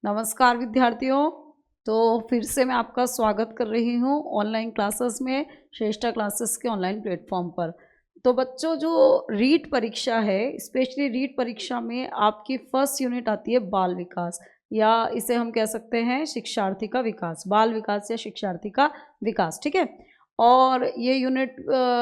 नमस्कार विद्यार्थियों। तो फिर से मैं आपका स्वागत कर रही हूँ ऑनलाइन क्लासेस में, श्रेष्ठा क्लासेस के ऑनलाइन प्लेटफॉर्म पर। तो बच्चों, जो रीट परीक्षा है, स्पेशली रीट परीक्षा में आपकी फर्स्ट यूनिट आती है बाल विकास, या इसे हम कह सकते हैं शिक्षार्थी का विकास, बाल विकास या शिक्षार्थी का विकास। ठीक है। और ये यूनिट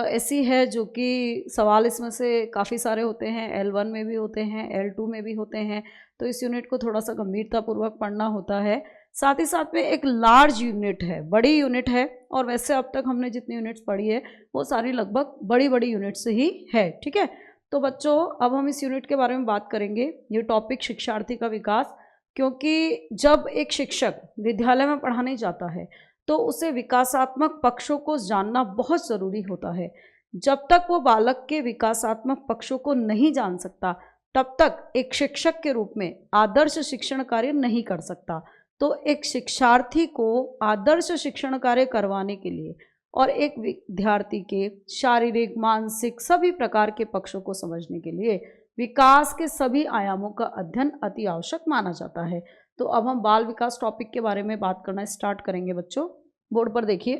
ऐसी है जो कि सवाल इसमें से काफ़ी सारे होते हैं, L1 में भी होते हैं, L2 में भी होते हैं। तो इस यूनिट को थोड़ा सा गंभीरतापूर्वक पढ़ना होता है। साथ ही साथ में एक लार्ज यूनिट है, बड़ी यूनिट है। और वैसे अब तक हमने जितनी यूनिट्स पढ़ी है वो सारी लगभग बड़ी बड़ी यूनिट्स ही है। ठीक है। तो बच्चों, अब हम इस यूनिट के बारे में बात करेंगे। ये टॉपिक शिक्षार्थी का विकास, क्योंकि जब एक शिक्षक विद्यालय में पढ़ाने जाता है तो उसे विकासात्मक पक्षों को जानना बहुत ज़रूरी होता है। जब तक वो बालक के विकासात्मक पक्षों को नहीं जान सकता, तब तक एक शिक्षक के रूप में आदर्श शिक्षण कार्य नहीं कर सकता। तो एक शिक्षार्थी को आदर्श शिक्षण कार्य करवाने के लिए और एक विद्यार्थी के शारीरिक, मानसिक सभी प्रकार के पक्षों को समझने के लिए विकास के सभी आयामों का अध्ययन अति आवश्यक माना जाता है। तो अब हम बाल विकास टॉपिक के बारे में बात करना स्टार्ट करेंगे। बच्चों, बोर्ड पर देखिए,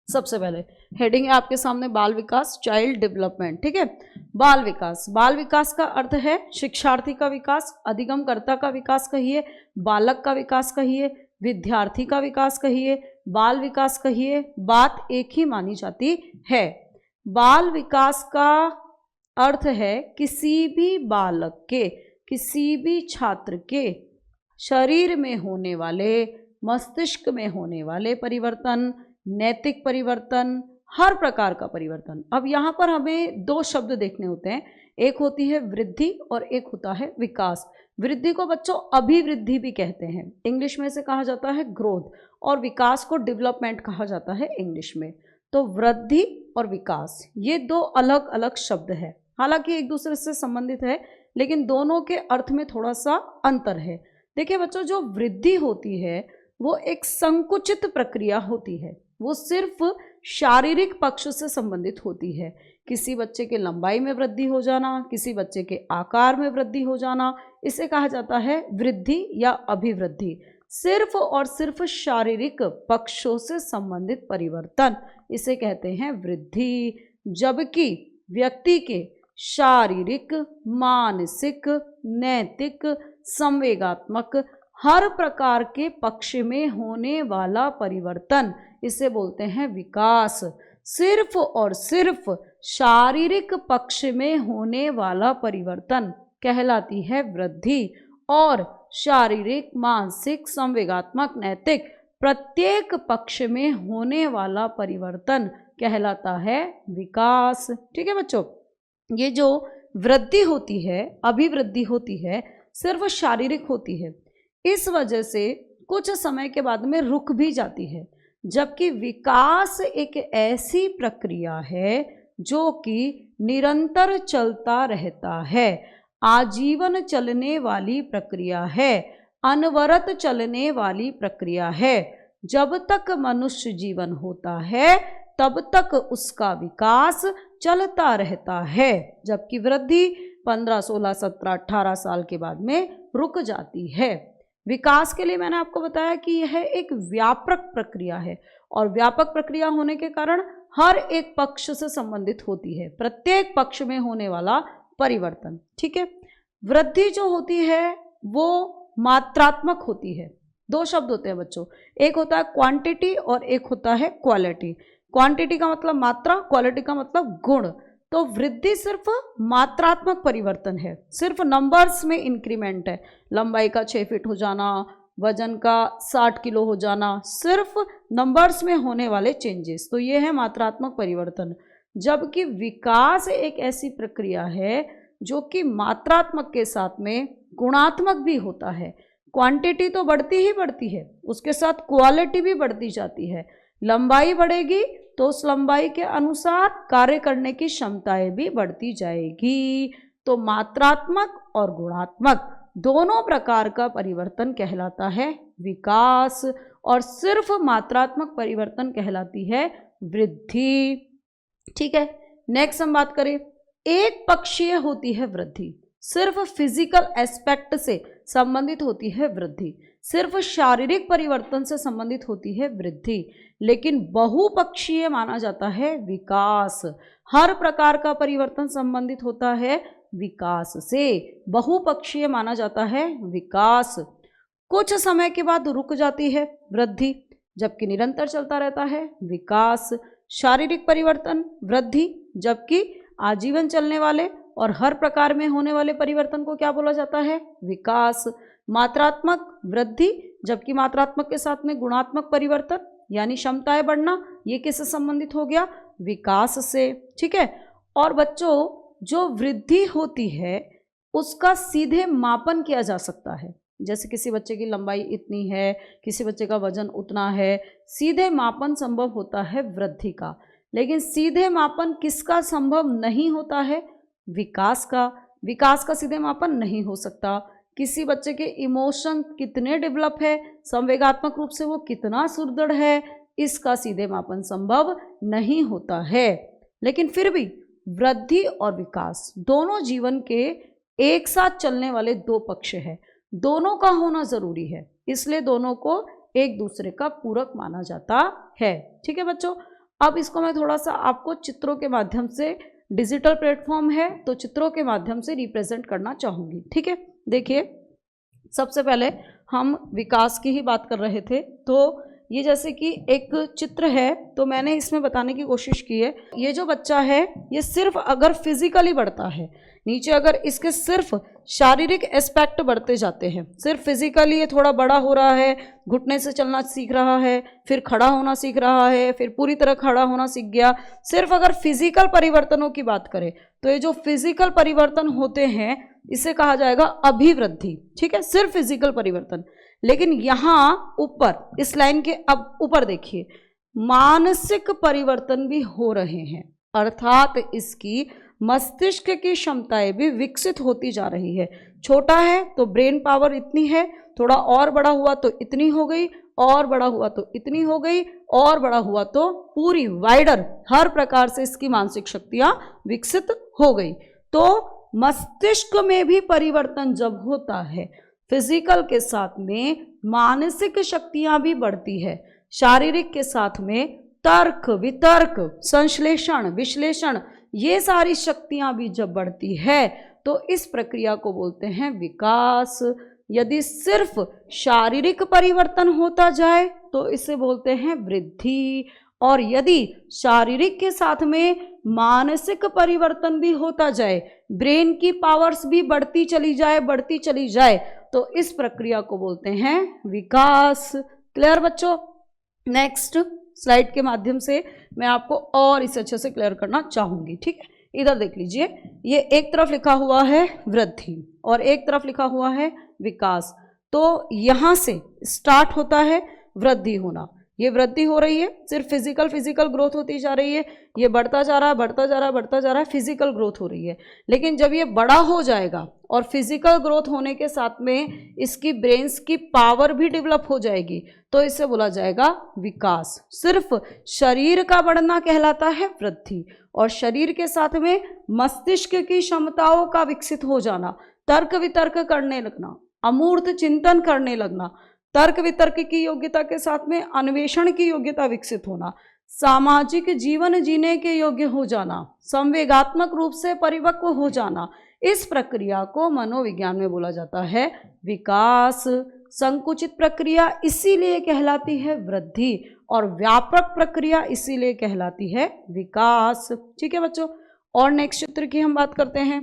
सबसे पहले हेडिंग है आपके सामने बाल विकास, चाइल्ड डेवलपमेंट। ठीक है। बाल विकास, बाल विकास का अर्थ है शिक्षार्थी का विकास, अधिगमकर्ता का विकास कहिए, बालक का विकास कहिए, विद्यार्थी का विकास कहिए, बाल विकास कहिए, बात एक ही मानी जाती है। बाल विकास का अर्थ है किसी भी बालक के, किसी भी छात्र के शरीर में होने वाले, मस्तिष्क में होने वाले परिवर्तन, नैतिक परिवर्तन, हर प्रकार का परिवर्तन। अब यहाँ पर हमें दो शब्द देखने होते हैं, एक होती है वृद्धि और एक होता है विकास। वृद्धि को बच्चों अभिवृद्धि भी कहते हैं, इंग्लिश में से कहा जाता है ग्रोथ, और विकास को डेवलपमेंट कहा जाता है इंग्लिश में। तो वृद्धि और विकास ये दो अलग अलग शब्द है, हालांकि एक दूसरे से संबंधित है, लेकिन दोनों के अर्थ में थोड़ा सा अंतर है। देखिए बच्चों, जो वृद्धि होती है वो एक संकुचित प्रक्रिया होती है, वो सिर्फ शारीरिक पक्ष से संबंधित होती है। किसी बच्चे के लंबाई में वृद्धि हो जाना, किसी बच्चे के आकार में वृद्धि हो जाना, इसे कहा जाता है वृद्धि या अभिवृद्धि। सिर्फ और सिर्फ शारीरिक पक्षों से संबंधित परिवर्तन, इसे कहते हैं वृद्धि। जबकि व्यक्ति के शारीरिक, मानसिक, नैतिक, संवेगात्मक हर प्रकार के पक्ष में होने वाला परिवर्तन, इसे बोलते हैं विकास। सिर्फ और सिर्फ शारीरिक पक्ष में होने वाला परिवर्तन कहलाती है वृद्धि, और शारीरिक, मानसिक, संवेगात्मक, नैतिक प्रत्येक पक्ष में होने वाला परिवर्तन कहलाता है विकास। ठीक है बच्चों, ये जो वृद्धि होती है, अभिवृद्धि होती है, सिर्फ शारीरिक होती है। इस वजह से कुछ समय के बाद में रुक भी जाती है। जबकि विकास एक ऐसी प्रक्रिया है जो कि निरंतर चलता रहता है, आजीवन चलने वाली प्रक्रिया है, अनवरत चलने वाली प्रक्रिया है। जब तक मनुष्य जीवन होता है तब तक उसका विकास चलता रहता है, जबकि वृद्धि 15, 16, 17, 18 साल के बाद में रुक जाती है। विकास के लिए मैंने आपको बताया कि यह एक व्यापक प्रक्रिया है, और व्यापक प्रक्रिया होने के कारण हर एक पक्ष से संबंधित होती है, प्रत्येक पक्ष में होने वाला परिवर्तन। ठीक है। वृद्धि जो होती है वो मात्रात्मक होती है। दो शब्द होते हैं बच्चों, एक होता है क्वांटिटी और एक होता है क्वालिटी। क्वांटिटी का मतलब मात्रा, क्वालिटी का मतलब गुण। तो वृद्धि सिर्फ मात्रात्मक परिवर्तन है, सिर्फ नंबर्स में इंक्रीमेंट है। लंबाई का 6 फीट हो जाना, वजन का 60 किलो हो जाना, सिर्फ नंबर्स में होने वाले चेंजेस, तो ये है मात्रात्मक परिवर्तन। जबकि विकास एक ऐसी प्रक्रिया है जो कि मात्रात्मक के साथ में गुणात्मक भी होता है। क्वांटिटी तो बढ़ती ही बढ़ती है, उसके साथ क्वालिटी भी बढ़ती जाती है। लंबाई बढ़ेगी तो उस लंबाई के अनुसार कार्य करने की क्षमताएं भी बढ़ती जाएगी। तो मात्रात्मक और गुणात्मक दोनों प्रकार का परिवर्तन कहलाता है विकास, और सिर्फ मात्रात्मक परिवर्तन कहलाती है वृद्धि। ठीक है। नेक्स्ट हम बात करें, एक पक्षीय होती है वृद्धि, सिर्फ फिजिकल एस्पेक्ट से संबंधित होती है वृद्धि, सिर्फ शारीरिक परिवर्तन से संबंधित होती है वृद्धि, लेकिन बहुपक्षीय माना जाता है विकास। हर प्रकार का परिवर्तन संबंधित होता है विकास से, बहुपक्षीय माना जाता है विकास। कुछ समय के बाद रुक जाती है वृद्धि, जबकि निरंतर चलता रहता है विकास। शारीरिक परिवर्तन वृद्धि, जबकि आजीवन चलने वाले और हर प्रकार में होने वाले परिवर्तन को क्या बोला जाता है विकास। मात्रात्मक वृद्धि, जबकि मात्रात्मक के साथ में गुणात्मक परिवर्तन यानी क्षमताएं बढ़ना, ये किससे संबंधित हो गया विकास से। ठीक है। और बच्चों जो वृद्धि होती है उसका सीधे मापन किया जा सकता है, जैसे किसी बच्चे की लंबाई इतनी है, किसी बच्चे का वजन उतना है, सीधे मापन संभव होता है वृद्धि का। लेकिन सीधे मापन किसका संभव नहीं होता है विकास का। विकास का सीधे मापन नहीं हो सकता। किसी बच्चे के इमोशन कितने डेवलप है, संवेगात्मक रूप से वो कितना सुदृढ़ है, इसका सीधे मापन संभव नहीं होता है। लेकिन फिर भी वृद्धि और विकास दोनों जीवन के एक साथ चलने वाले दो पक्ष हैं, दोनों का होना जरूरी है, इसलिए दोनों को एक दूसरे का पूरक माना जाता है। ठीक है बच्चों, अब इसको मैं थोड़ा सा आपको चित्रों के माध्यम से, डिजिटल प्लेटफॉर्म है तो चित्रों के माध्यम से रिप्रेजेंट करना चाहूँगी। ठीक है, देखिए सबसे पहले हम विकास की ही बात कर रहे थे, तो ये जैसे कि एक चित्र है तो मैंने इसमें बताने की कोशिश की है, ये जो बच्चा है ये सिर्फ अगर फिजिकली बढ़ता है, नीचे अगर इसके सिर्फ शारीरिक एस्पेक्ट बढ़ते जाते हैं, सिर्फ फिजिकली ये थोड़ा बड़ा हो रहा है, घुटने से चलना सीख रहा है, फिर खड़ा होना सीख रहा है, फिर पूरी तरह खड़ा होना सीख गया, सिर्फ अगर फिजिकल परिवर्तनों की बात करें तो ये जो फिजिकल परिवर्तन होते हैं इसे कहा जाएगा अभिवृद्धि। ठीक है, सिर्फ फिजिकल परिवर्तन। लेकिन यहाँ ऊपर इस लाइन के अब ऊपर देखिए, मानसिक परिवर्तन भी हो रहे हैं, अर्थात इसकी मस्तिष्क की क्षमताएं भी विकसित होती जा रही है। छोटा है तो ब्रेन पावर इतनी है, थोड़ा और बड़ा हुआ तो इतनी हो गई, और बड़ा हुआ तो इतनी हो गई, और बड़ा हुआ तो पूरी वाइडर, हर प्रकार से इसकी मानसिक शक्तियां विकसित हो गई। तो मस्तिष्क में भी परिवर्तन जब होता है, फिजिकल के साथ में मानसिक शक्तियां भी बढ़ती है, शारीरिक के साथ में तर्क, वितर्क, संश्लेषण, विश्लेषण, ये सारी शक्तियां भी जब बढ़ती है तो इस प्रक्रिया को बोलते हैं विकास। यदि सिर्फ शारीरिक परिवर्तन होता जाए तो इसे बोलते हैं वृद्धि, और यदि शारीरिक के साथ में मानसिक परिवर्तन भी होता जाए, ब्रेन की पावर्स भी बढ़ती चली जाए तो इस प्रक्रिया को बोलते हैं विकास। क्लियर बच्चों? नेक्स्ट स्लाइड के माध्यम से मैं आपको और इसे अच्छे से क्लियर करना चाहूंगी। ठीक है, इधर देख लीजिए, ये एक तरफ लिखा हुआ है वृद्धि और एक तरफ लिखा हुआ है विकास। तो यहाँ से स्टार्ट होता है वृद्धि होना, ये वृद्धि हो रही है, सिर्फ फिजिकल ग्रोथ होती जा रही है, ये बढ़ता जा रहा है, फिजिकल ग्रोथ हो रही है। लेकिन जब ये बड़ा हो जाएगा और फिजिकल ग्रोथ होने के साथ में इसकी ब्रेन्स की पावर भी डेवलप हो जाएगी तो इसे बोला जाएगा विकास। सिर्फ शरीर का बढ़ना कहलाता है वृद्धि, और शरीर के साथ में मस्तिष्क की क्षमताओं का विकसित हो जाना, तर्क वितर्क करने लगना, अमूर्त चिंतन करने लगना, तर्क वितर्क की योग्यता के साथ में अन्वेषण की योग्यता विकसित होना, सामाजिक जीवन जीने के योग्य हो जाना, संवेगात्मक रूप से परिपक्व हो जाना, इस प्रक्रिया को मनोविज्ञान में बोला जाता है विकास। संकुचित प्रक्रिया इसीलिए कहलाती है वृद्धि और व्यापक प्रक्रिया इसीलिए कहलाती है विकास। ठीक है बच्चों, और नेक्स्ट चित्र की हम बात करते हैं।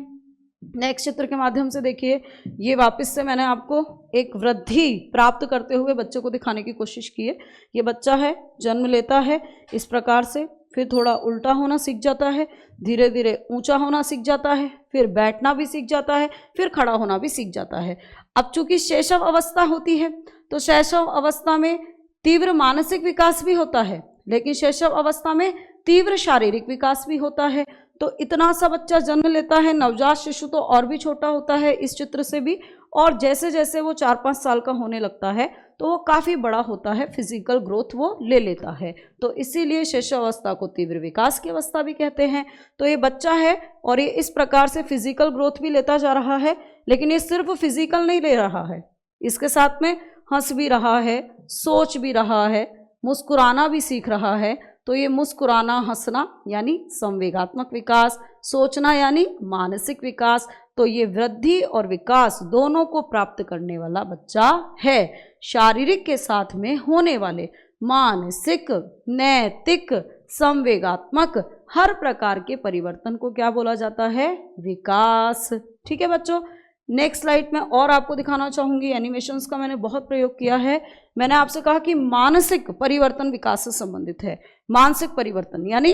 नेक्स्ट चित्र के माध्यम से देखिए, ये वापस से मैंने आपको एक वृद्धि प्राप्त करते हुए बच्चे को दिखाने की कोशिश की है। ये बच्चा है, जन्म लेता है इस प्रकार से, फिर थोड़ा उल्टा होना सीख जाता है, धीरे धीरे ऊंचा होना सीख जाता है, फिर बैठना भी सीख जाता है, फिर खड़ा होना भी सीख जाता है। अब चूंकि शैशव अवस्था होती है तो शैशव अवस्था में तीव्र मानसिक विकास भी होता है, लेकिन शैशव अवस्था में तीव्र शारीरिक विकास भी होता है। तो इतना सा बच्चा जन्म लेता है, नवजात शिशु तो और भी छोटा होता है इस चित्र से भी, और जैसे जैसे वो 4-5 साल का होने लगता है तो वो काफ़ी बड़ा होता है, फिजिकल ग्रोथ वो ले लेता है। तो इसीलिए शिशुअवस्था को तीव्र विकास की अवस्था भी कहते हैं। तो ये बच्चा है और ये इस प्रकार से फिजिकल ग्रोथ भी लेता जा रहा है, लेकिन ये सिर्फ फिजिकल नहीं ले रहा है, इसके साथ में हंस भी रहा है, सोच भी रहा है, मुस्कुराना भी सीख रहा है। तो ये मुस्कुराना, हंसना यानी संवेगात्मक विकास, सोचना यानी मानसिक विकास। तो ये वृद्धि और विकास दोनों को प्राप्त करने वाला बच्चा है। शारीरिक के साथ में होने वाले मानसिक, नैतिक, संवेगात्मक हर प्रकार के परिवर्तन को क्या बोला जाता है? विकास। ठीक है बच्चों, नेक्स्ट स्लाइड में और आपको दिखाना चाहूंगी, एनिमेशंस का मैंने बहुत प्रयोग किया है। मैंने आपसे कहा कि मानसिक परिवर्तन विकास से संबंधित है। मानसिक परिवर्तन यानी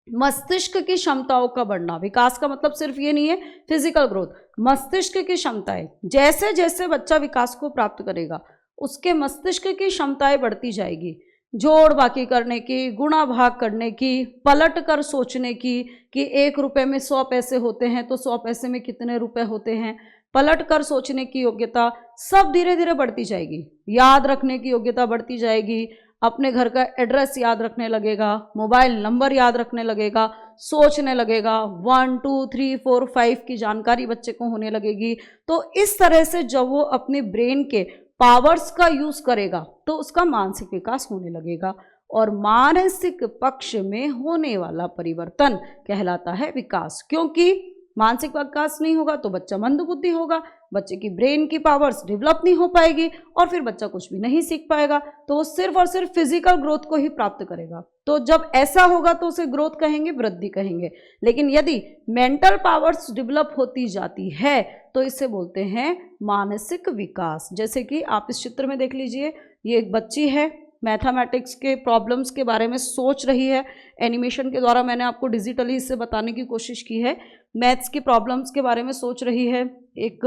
मस्तिष्क की क्षमताओं का बढ़ना। विकास का मतलब सिर्फ ये नहीं है फिजिकल ग्रोथ, मस्तिष्क की क्षमताएं, जैसे जैसे बच्चा विकास को प्राप्त करेगा उसके मस्तिष्क की क्षमताएं बढ़ती जाएगी, जोड़ बाकी करने की, गुणा भाग करने की, पलट कर सोचने की कि 1 रुपये में 100 पैसे होते हैं तो 100 पैसे में कितने रुपए होते हैं, पलट कर सोचने की योग्यता सब धीरे धीरे बढ़ती जाएगी। याद रखने की योग्यता बढ़ती जाएगी, अपने घर का एड्रेस याद रखने लगेगा, मोबाइल नंबर याद रखने लगेगा, सोचने लगेगा, 1 2 3 4 5 की जानकारी बच्चे को होने लगेगी। तो इस तरह से जब वो अपने ब्रेन के पावर्स का यूज करेगा तो उसका मानसिक विकास होने लगेगा, और मानसिक पक्ष में होने वाला परिवर्तन कहलाता है विकास। क्योंकि मानसिक विकास नहीं होगा तो बच्चा मंदबुद्धि होगा, बच्चे की ब्रेन की पावर्स डेवलप नहीं हो पाएगी और फिर बच्चा कुछ भी नहीं सीख पाएगा, तो वो सिर्फ और सिर्फ फिजिकल ग्रोथ को ही प्राप्त करेगा। तो जब ऐसा होगा तो उसे ग्रोथ कहेंगे, वृद्धि कहेंगे। लेकिन यदि मेंटल पावर्स डेवलप होती जाती है तो इसे बोलते हैं मानसिक विकास। जैसे कि आप इस चित्र में देख लीजिए, ये एक बच्ची है, मैथमेटिक्स के प्रॉब्लम्स के बारे में सोच रही है। एनिमेशन के द्वारा मैंने आपको डिजिटली इससे बताने की कोशिश की है। मैथ्स की प्रॉब्लम्स के बारे में सोच रही है, एक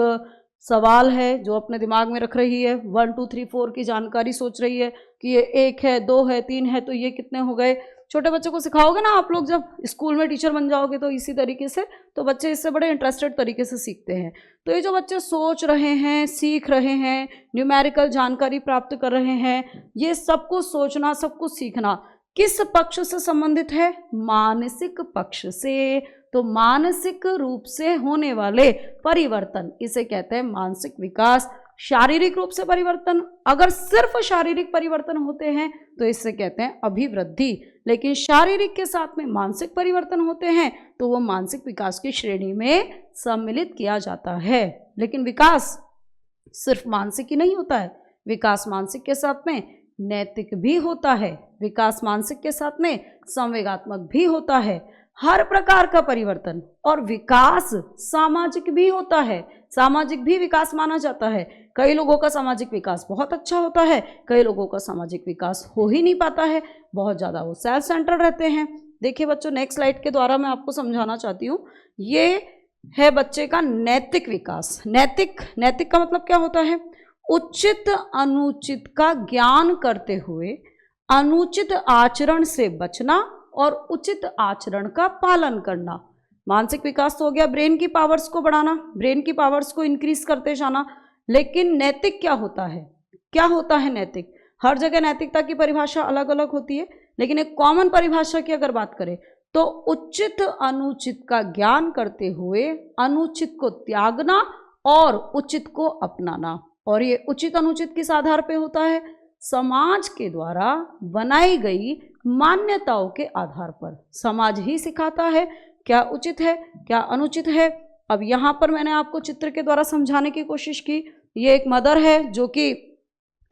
सवाल है जो अपने दिमाग में रख रही है, 1 2 3 4 की जानकारी सोच रही है कि ये 1 है, 2 है, 3 है, तो ये कितने हो गए। छोटे बच्चों को सिखाओगे ना आप लोग, जब स्कूल में टीचर बन जाओगे तो इसी तरीके से, तो बच्चे इससे बड़े इंटरेस्टेड तरीके से सीखते हैं। तो ये जो बच्चे सोच रहे हैं, सीख रहे हैं, न्यूमेरिकल जानकारी प्राप्त कर रहे हैं, ये सब कुछ सोचना, सब कुछ सीखना किस पक्ष से संबंधित है? मानसिक पक्ष से। तो मानसिक रूप से होने वाले परिवर्तन इसे कहते हैं मानसिक विकास। शारीरिक रूप से परिवर्तन, अगर सिर्फ शारीरिक परिवर्तन होते हैं तो इससे कहते हैं अभिवृद्धि, लेकिन शारीरिक के साथ में मानसिक परिवर्तन होते हैं तो वो मानसिक विकास की श्रेणी में सम्मिलित किया जाता है। लेकिन विकास सिर्फ मानसिक ही नहीं होता है, विकास मानसिक के साथ में नैतिक भी होता है, विकास मानसिक के साथ में संवेगात्मक भी होता है। हर प्रकार का परिवर्तन और विकास सामाजिक भी होता है, सामाजिक भी विकास माना जाता है। कई लोगों का सामाजिक विकास बहुत अच्छा होता है, कई लोगों का सामाजिक विकास हो ही नहीं पाता है, बहुत ज़्यादा वो सेल्फ सेंटर्ड रहते हैं। देखिए बच्चों, नेक्स्ट स्लाइड के द्वारा मैं आपको समझाना चाहती हूँ, ये है बच्चे का नैतिक विकास। नैतिक का मतलब क्या होता है? उचित अनुचित का ज्ञान करते हुए अनुचित आचरण से बचना और उचित आचरण का पालन करना। मानसिक विकास तो हो गया ब्रेन की पावर्स को बढ़ाना, ब्रेन की पावर्स को इंक्रीज करते जाना। लेकिन नैतिक क्या होता है? क्या होता है नैतिक? हर जगह नैतिकता की परिभाषा अलग अलग होती है, लेकिन एक कॉमन परिभाषा की अगर बात करें तो उचित अनुचित का ज्ञान करते हुए अनुचित को त्यागना और उचित को अपनाना। और ये उचित अनुचित किस आधार पे होता है? समाज के द्वारा बनाई गई मान्यताओं के आधार पर। समाज ही सिखाता है क्या उचित है, क्या अनुचित है। अब यहाँ पर मैंने आपको चित्र के द्वारा समझाने की कोशिश की। ये एक मदर है जो कि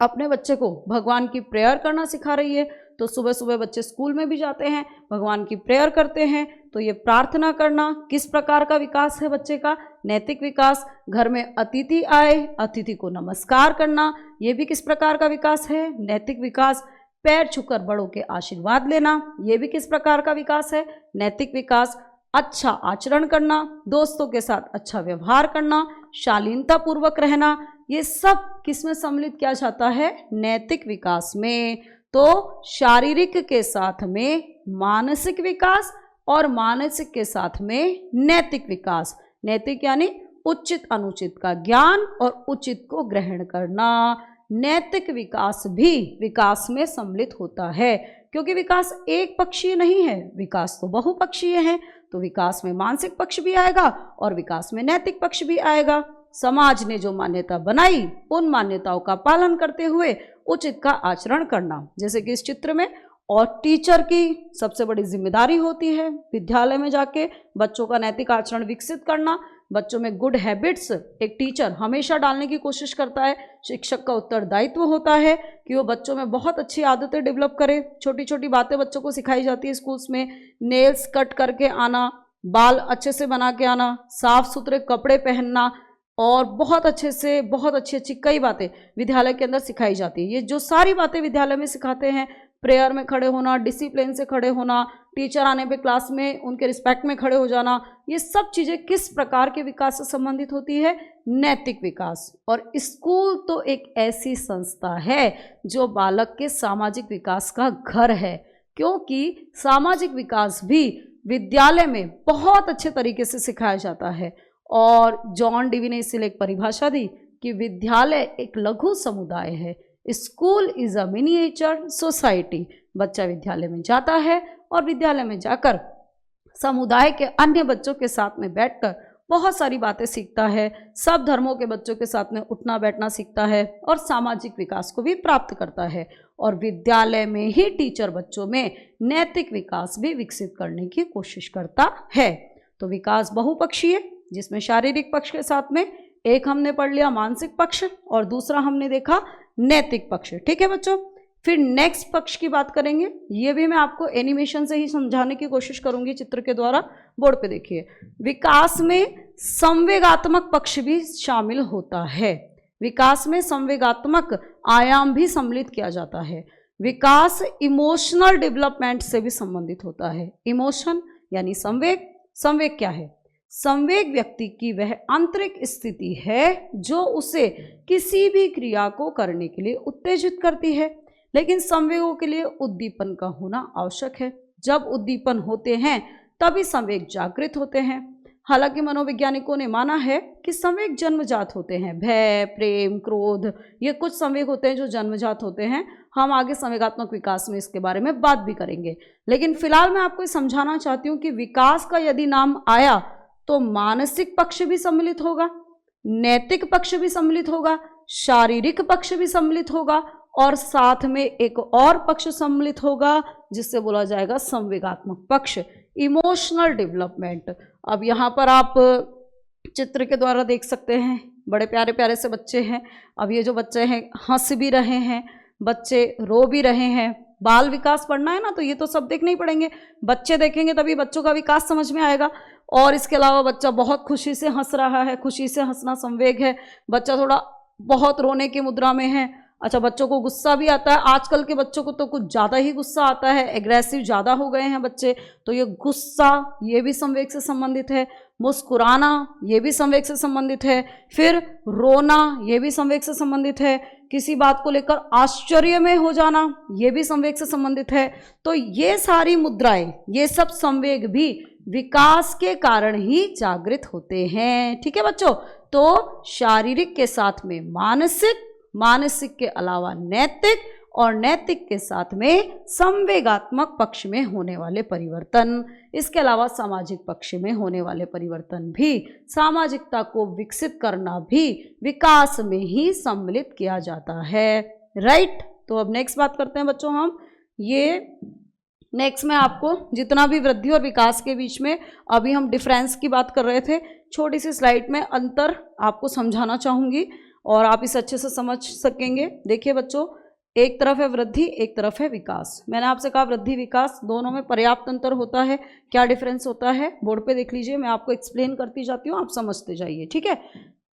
अपने बच्चे को भगवान की प्रेयर करना सिखा रही है। तो सुबह सुबह बच्चे स्कूल में भी जाते हैं, भगवान की प्रेयर करते हैं। तो ये प्रार्थना करना किस प्रकार का विकास है बच्चे का? नैतिक विकास। घर में अतिथि आए, अतिथि को नमस्कार करना, ये भी किस प्रकार का विकास है? नैतिक विकास। पैर छूकर बड़ों के आशीर्वाद लेना, ये भी किस प्रकार का विकास है? नैतिक विकास। अच्छा आचरण करना, दोस्तों के साथ अच्छा व्यवहार करना, शालीनता पूर्वक रहना, ये सब किस में सम्मिलित किया जाता है? नैतिक विकास में। तो शारीरिक के साथ में मानसिक विकास और मानसिक के साथ में नैतिक विकास। नैतिक यानी उचित अनुचित का ज्ञान और उचित को ग्रहण करना। नैतिक विकास भी विकास में सम्मिलित होता है, क्योंकि विकास एक पक्षीय नहीं है, विकास तो बहुपक्षीय है। तो विकास में मानसिक पक्ष भी आएगा और विकास में नैतिक पक्ष भी आएगा। समाज ने जो मान्यता बनाई उन मान्यताओं का पालन करते हुए उचित का आचरण करना, जैसे कि इस चित्र में। और टीचर की सबसे बड़ी जिम्मेदारी होती है विद्यालय में जाके बच्चों का नैतिक आचरण विकसित करना। बच्चों में गुड हैबिट्स एक टीचर हमेशा डालने की कोशिश करता है। शिक्षक का उत्तरदायित्व होता है कि वो बच्चों में बहुत अच्छी आदतें डेवलप करे। छोटी छोटी बातें बच्चों को सिखाई जाती है स्कूल्स में। नेल्स कट करके आना, बाल अच्छे से बना के आना, साफ सुथरे कपड़े पहनना और बहुत अच्छी अच्छी कई बातें विद्यालय के अंदर सिखाई जाती है। ये जो सारी बातें विद्यालय में सिखाते हैं, प्रेयर में खड़े होना, डिसिप्लिन से खड़े होना, टीचर आने पे क्लास में उनके रिस्पेक्ट में खड़े हो जाना, ये सब चीज़ें किस प्रकार के विकास से संबंधित होती है? नैतिक विकास। और स्कूल तो एक ऐसी संस्था है जो बालक के सामाजिक विकास का घर है, क्योंकि सामाजिक विकास भी विद्यालय में बहुत अच्छे तरीके से सिखाया जाता है। और जॉन डीवी ने इसलिए एक परिभाषा दी कि विद्यालय एक लघु समुदाय है। School is a miniature society. बच्चा विद्यालय में जाता है और विद्यालय में जाकर समुदाय के अन्य बच्चों के साथ में बैठकर बहुत सारी बातें सीखता है। सब धर्मों के बच्चों के साथ में उठना बैठना सीखता है और सामाजिक विकास को भी प्राप्त करता है। और विद्यालय में ही टीचर बच्चों में नैतिक विकास भी विकसित करने की कोशिश करता है। तो विकास बहुपक्षीय, जिसमें शारीरिक पक्ष के साथ में एक हमने पढ़ लिया मानसिक पक्ष और दूसरा हमने देखा नैतिक पक्ष। ठीक है बच्चों, फिर नेक्स्ट पक्ष की बात करेंगे। ये भी मैं आपको एनिमेशन से ही समझाने की कोशिश करूंगी चित्र के द्वारा। बोर्ड पे देखिए, विकास में संवेगात्मक पक्ष भी शामिल होता है। विकास में संवेगात्मक आयाम भी सम्मिलित किया जाता है। विकास इमोशनल डेवलपमेंट से भी संबंधित होता है। इमोशन यानी संवेग। संवेग क्या है? संवेग व्यक्ति की वह आंतरिक स्थिति है जो उसे किसी भी क्रिया को करने के लिए उत्तेजित करती है, लेकिन संवेगों के लिए उद्दीपन का होना आवश्यक है। जब उद्दीपन होते हैं तभी संवेग जागृत होते हैं। हालांकि मनोवैज्ञानिकों ने माना है कि संवेग जन्मजात होते हैं। भय, प्रेम, क्रोध, ये कुछ संवेग होते हैं जो जन्मजात होते हैं। हम आगे संवेगात्मक विकास में इसके बारे में बात भी करेंगे, लेकिन फिलहाल मैं आपको समझाना चाहती हूँ कि विकास का यदि नाम आया तो मानसिक पक्ष भी सम्मिलित होगा, नैतिक पक्ष भी सम्मिलित होगा, शारीरिक पक्ष भी सम्मिलित होगा और साथ में एक और पक्ष सम्मिलित होगा जिससे बोला जाएगा संवेगात्मक पक्ष, इमोशनल डेवलपमेंट। अब यहाँ पर आप चित्र के द्वारा देख सकते हैं, बड़े प्यारे प्यारे से बच्चे हैं। अब ये जो बच्चे हैं हंस भी रहे हैं, बच्चे रो भी रहे हैं। बाल विकास पढ़ना है ना, तो ये तो सब देखने ही पड़ेंगे। बच्चे देखेंगे तभी बच्चों का विकास समझ में आएगा। और इसके अलावा बच्चा बहुत खुशी से हंस रहा है, खुशी से हंसना संवेग है। बच्चा थोड़ा बहुत रोने की मुद्रा में है। अच्छा, बच्चों को गुस्सा भी आता है। आजकल के बच्चों को तो कुछ ज़्यादा ही गुस्सा आता है, एग्रेसिव ज़्यादा हो गए हैं बच्चे, तो ये गुस्सा ये भी संवेग से संबंधित है। मुस्कुराना ये भी संवेग से संबंधित है। फिर रोना ये भी संवेग से संबंधित है। किसी बात को लेकर आश्चर्य में हो जाना ये भी संवेग से संबंधित है। तो ये सारी मुद्राएं, ये सब संवेग भी विकास के कारण ही जागृत होते हैं। ठीक है बच्चों, तो शारीरिक के साथ में मानसिक, मानसिक के अलावा नैतिक और नैतिक के साथ में संवेगात्मक पक्ष में होने वाले परिवर्तन, इसके अलावा सामाजिक पक्ष में होने वाले परिवर्तन भी, सामाजिकता को विकसित करना भी विकास में ही सम्मिलित किया जाता है। राइट, तो अब नेक्स्ट बात करते हैं बच्चों हम। ये नेक्स्ट में आपको जितना भी वृद्धि और विकास के बीच में अभी हम डिफरेंस की बात कर रहे थे, छोटी सी स्लाइड में अंतर आपको समझाना चाहूँगी और आप इसे अच्छे से समझ सकेंगे। देखिए बच्चों, एक तरफ है वृद्धि, एक तरफ है विकास। मैंने आपसे कहा वृद्धि विकास दोनों में पर्याप्त अंतर होता है। क्या डिफरेंस होता है बोर्ड पे देख लीजिए, मैं आपको एक्सप्लेन करती जाती हूँ, आप समझते जाइए। ठीक है,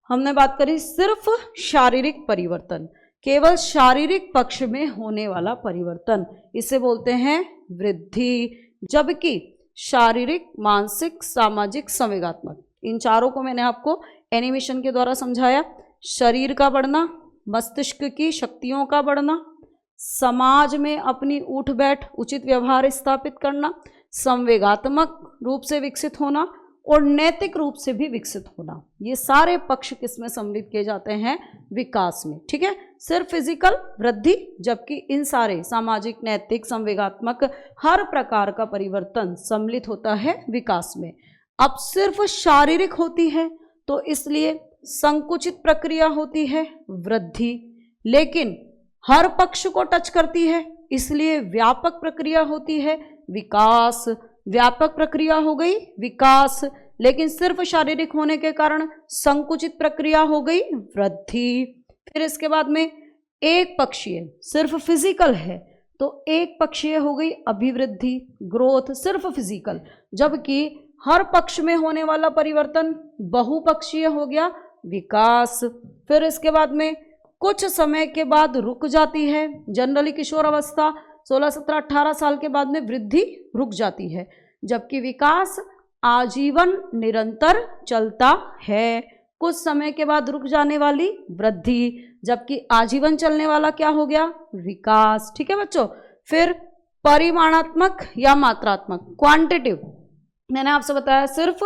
हमने बात करी सिर्फ शारीरिक परिवर्तन, केवल शारीरिक पक्ष में होने वाला परिवर्तन, इसे बोलते हैं वृद्धि। जबकि शारीरिक, मानसिक, सामाजिक, संवेगात्मक, इन चारों को मैंने आपको एनिमेशन के द्वारा समझाया। शरीर का बढ़ना, मस्तिष्क की शक्तियों का बढ़ना, समाज में अपनी उठ बैठ, उचित व्यवहार स्थापित करना, संवेगात्मक रूप से विकसित होना और नैतिक रूप से भी विकसित होना, ये सारे पक्ष किसमें सम्मिलित किए जाते हैं? विकास में। ठीक है, सिर्फ फिजिकल वृद्धि, जबकि इन सारे सामाजिक, नैतिक, संवेगात्मक हर प्रकार का परिवर्तन सम्मिलित होता है विकास में। अब सिर्फ शारीरिक होती है तो इसलिए संकुचित प्रक्रिया होती है वृद्धि, लेकिन हर पक्ष को टच करती है इसलिए व्यापक प्रक्रिया होती है विकास। व्यापक प्रक्रिया हो गई विकास, लेकिन सिर्फ शारीरिक होने के कारण संकुचित प्रक्रिया हो गई वृद्धि। फिर इसके बाद में एक पक्षीय, सिर्फ फिजिकल है तो एक पक्षीय हो गई अभिवृद्धि, ग्रोथ, सिर्फ फिजिकल, जबकि हर पक्ष में होने वाला परिवर्तन बहुपक्षीय हो गया विकास। फिर इसके बाद में कुछ समय के बाद रुक जाती है, जनरली किशोर अवस्था 16, 17, 18 साल के बाद में वृद्धि रुक जाती है, जबकि विकास आजीवन निरंतर चलता है। कुछ समय के बाद रुक जाने वाली वृद्धि, जबकि आजीवन चलने वाला क्या हो गया? विकास। ठीक है बच्चों, फिर परिमाणात्मक या मात्रात्मक, क्वांटिटिव, मैंने आपसे बताया सिर्फ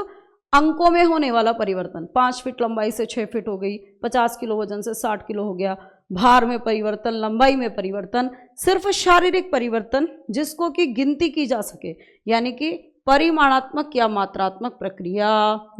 अंकों में होने वाला परिवर्तन, 5 फीट लंबाई से 6 फीट हो गई, 50 किलो वजन से 60 किलो हो गया, भार में परिवर्तन, लंबाई में परिवर्तन, सिर्फ शारीरिक परिवर्तन जिसको कि गिनती की जा सके, यानी कि परिमाणात्मक या मात्रात्मक प्रक्रिया,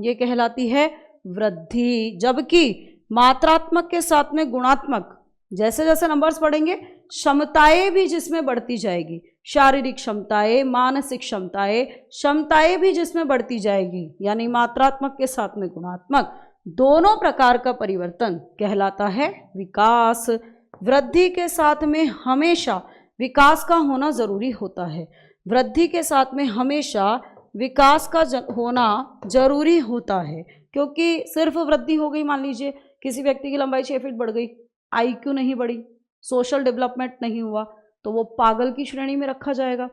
ये कहलाती है वृद्धि। जबकि मात्रात्मक के साथ में गुणात्मक, जैसे जैसे नंबर्स बढ़ेंगे क्षमताएं भी जिसमें बढ़ती जाएगी, शारीरिक क्षमताएं, मानसिक क्षमताएं, क्षमताएं भी जिसमें बढ़ती जाएगी, यानी मात्रात्मक के साथ में गुणात्मक, दोनों प्रकार का परिवर्तन कहलाता है विकास। वृद्धि के साथ में हमेशा विकास का होना जरूरी होता है, वृद्धि के साथ में हमेशा विकास का होना जरूरी होता है, क्योंकि सिर्फ वृद्धि हो गई, मान लीजिए किसी व्यक्ति की लंबाई 6 फीट बढ़ गई, आईक्यू नहीं बढ़ी, सोशल डेवलपमेंट नहीं हुआ, तो वो पागल की श्रेणी में रखा जाएगा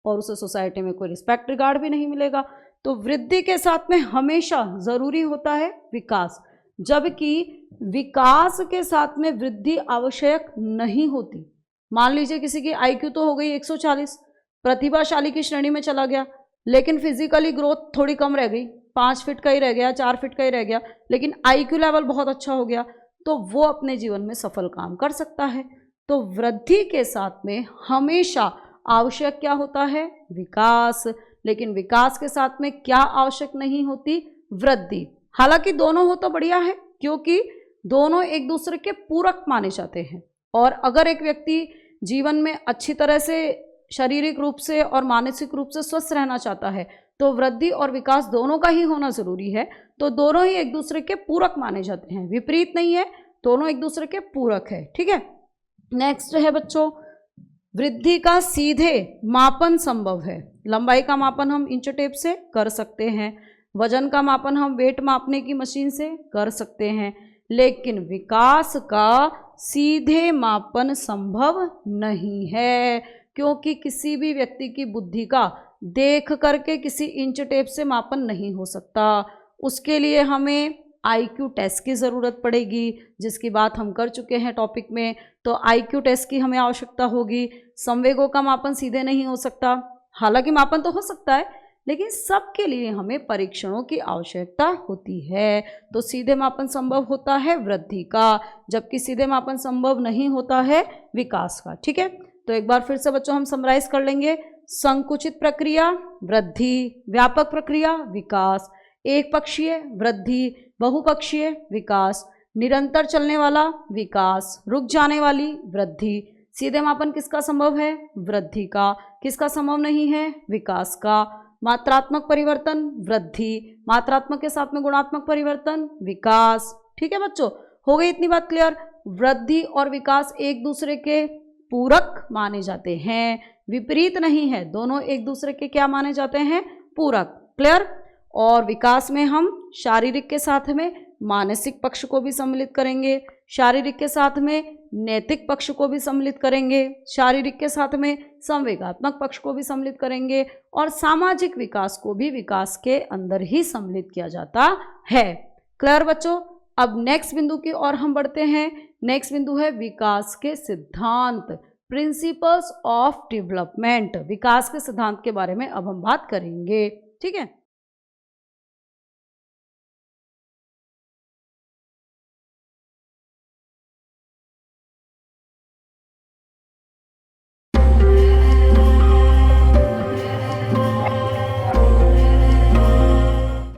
और उसे सोसाइटी में कोई रिस्पेक्ट रिगार्ड भी नहीं मिलेगा। तो वृद्धि के साथ में हमेशा जरूरी होता है विकास, जबकि विकास के साथ में वृद्धि आवश्यक नहीं होती। मान लीजिए किसी की आईक्यू तो हो गई 140, प्रतिभाशाली की श्रेणी में चला गया, लेकिन फिजिकली ग्रोथ थोड़ी कम रह गई, 5 फीट का ही रह गया, 4 फीट का ही रह गया, लेकिन आईक्यू लेवल बहुत अच्छा हो गया, तो वो अपने जीवन में सफल काम कर सकता है। तो वृद्धि के साथ में हमेशा आवश्यक क्या होता है? विकास। लेकिन विकास के साथ में क्या आवश्यक नहीं होती? वृद्धि। हालांकि दोनों हो तो बढ़िया है, क्योंकि दोनों एक दूसरे के पूरक माने जाते हैं। और अगर एक व्यक्ति जीवन में अच्छी तरह से शारीरिक रूप से और मानसिक रूप से स्वस्थ रहना चाहता है तो वृद्धि और विकास दोनों का ही होना जरूरी है। तो दोनों ही एक दूसरे के पूरक माने जाते हैं, विपरीत नहीं है, दोनों एक दूसरे के पूरक है। ठीक है, नेक्स्ट है बच्चों, वृद्धि का सीधे मापन संभव है। लंबाई का मापन हम इंच टेप से कर सकते हैं, वजन का मापन हम वेट मापने की मशीन से कर सकते हैं, लेकिन विकास का सीधे मापन संभव नहीं है, क्योंकि किसी भी व्यक्ति की बुद्धि का देख करके किसी इंच टेप से मापन नहीं हो सकता। उसके लिए हमें आईक्यू टेस्ट की ज़रूरत पड़ेगी, जिसकी बात हम कर चुके हैं टॉपिक में। तो आईक्यू टेस्ट की हमें आवश्यकता होगी। संवेगों का मापन सीधे नहीं हो सकता, हालांकि मापन तो हो सकता है, लेकिन सबके लिए हमें परीक्षणों की आवश्यकता होती है। तो सीधे मापन संभव होता है वृद्धि का, जबकि सीधे मापन संभव नहीं होता है विकास का। ठीक है, तो एक बार फिर से बच्चों हम समराइज कर लेंगे। संकुचित प्रक्रिया वृद्धि, व्यापक प्रक्रिया विकास, एक पक्षीय वृद्धि, बहुपक्षीय विकास, निरंतर चलने वाला विकास, रुक जाने वाली वृद्धि। सीधे मापन किसका संभव है? वृद्धि का। किसका संभव नहीं है? विकास का। मात्रात्मक परिवर्तन वृद्धि, मात्रात्मक के साथ में गुणात्मक परिवर्तन विकास। ठीक है बच्चों, हो गई इतनी बात क्लियर। वृद्धि और विकास एक दूसरे के पूरक माने जाते हैं, विपरीत नहीं है, दोनों एक दूसरे के क्या माने जाते हैं? पूरक। क्लियर। और विकास में हम शारीरिक के साथ में मानसिक पक्ष को भी सम्मिलित करेंगे, शारीरिक के साथ में नैतिक पक्ष को भी सम्मिलित करेंगे, शारीरिक के साथ में संवेगात्मक पक्ष को भी सम्मिलित करेंगे, और सामाजिक विकास को भी विकास के अंदर ही सम्मिलित किया जाता है। क्लियर बच्चों। अब नेक्स्ट बिंदु की ओर हम बढ़ते हैं। नेक्स्ट बिंदु है विकास के सिद्धांत। प्रिंसिपल्स ऑफ डेवलपमेंट, विकास के सिद्धांत के बारे में अब हम बात करेंगे। ठीक है,